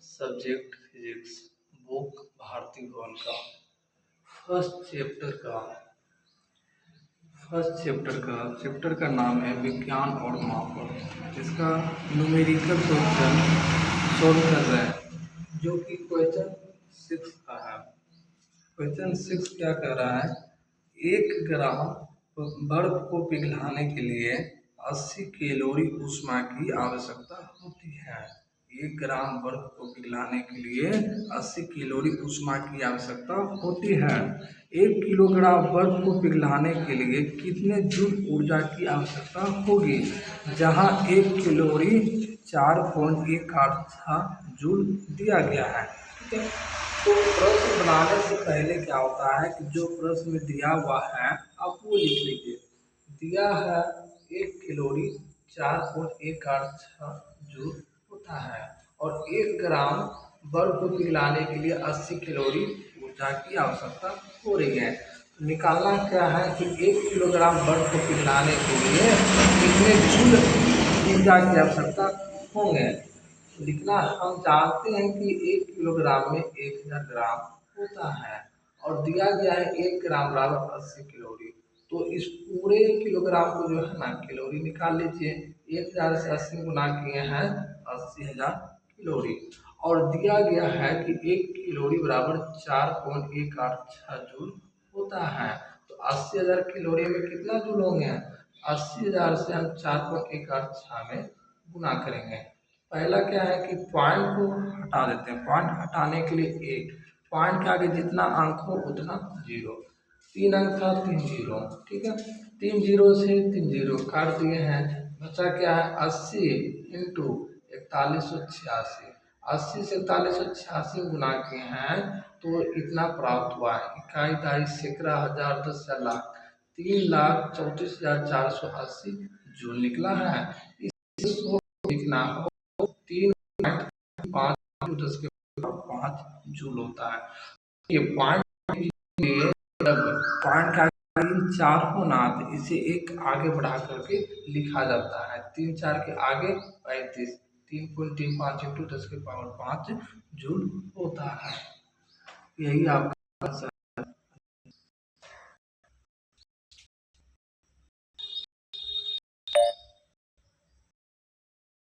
Subject physics, book Bharti भवन का first chapter का नाम है विज्ञान और मापन। इसका न्यूमेरिकल क्वेश्चन सॉल्व कर रहे हैं, जो कि क्वेश्चन 6 का है। क्वेश्चन 6 क्या कह रहा है, 1 ग्राम बर्फ को पिघलाने के लिए 80 कैलोरी ऊष्मा की आवश्यकता होती है। 1 ग्राम बर्फ को पिघलाने के लिए 80 कैलोरी ऊष्मा की आवश्यकता होती है। 1 किलोग्राम बर्फ को पिघलाने के लिए कितने जूल ऊर्जा की आवश्यकता होगी, जहां 1 कैलोरी 4.186 जूल दिया गया है। ठीक है, तो प्रश्न बनाने से पहले क्या होता है कि जो प्रश्न में दिया हुआ है आप वो लिख लीजिए। दिया है 1 कैलोरी 4.186 जूल होता है और 1 ग्राम बर्फ को पिघलाने के लिए 80 कैलोरी ऊर्जा की आवश्यकता हो रही है। निकालना क्या है कि 1 किलोग्राम बर्फ को पिघलाने के लिए कितने जूल ऊर्जा की आवश्यकता होंगे। लिखना, हम जानते हैं कि 1 किलोग्राम में 1000 ग्राम होता है और दिया गया है 1 ग्राम बराबर 80 कैलोरी। तो इस पूरे किलोग्राम को जो है ना कैलोरी निकाल लीजिए। 1000 से 80 गुना किए हैं 80,000 कैलोरी और दिया गया है कि 1 कैलोरी बराबर 4.186 जूल होता है। तो 80,000 कैलोरी में कितना जूल होंगे, 80,000 से हम 4.186 में गुना करेंगे। पहला क्या है कि पॉइंट को हटा देते हैं। पॉइंट हटाने के लिए 1, पॉइंट के आगे जितना अंक हो उतना 0। 3 अंक था 3 जीरो। ठीक है, 3 जीरो से 3 जीरो काट दिए हैं, बचा क्या है 80 इंटू 4186। 80 से 4186 गुना किए हैं तो इतना प्राप्त हुआ है। इकाई दाई सैकड़ा हजार 10,000 लाख 3,34,480 जूल निकला है। इसको लिखना हो 3.5 जूल होता है। ये पॉइंट का 4 होना तो इसे एक आगे बढ़ा करके लिखा जाता है। 3 4 के आगे 35, 3.35 इंटू 10 की पावर 5 जूल होता है। यही आपका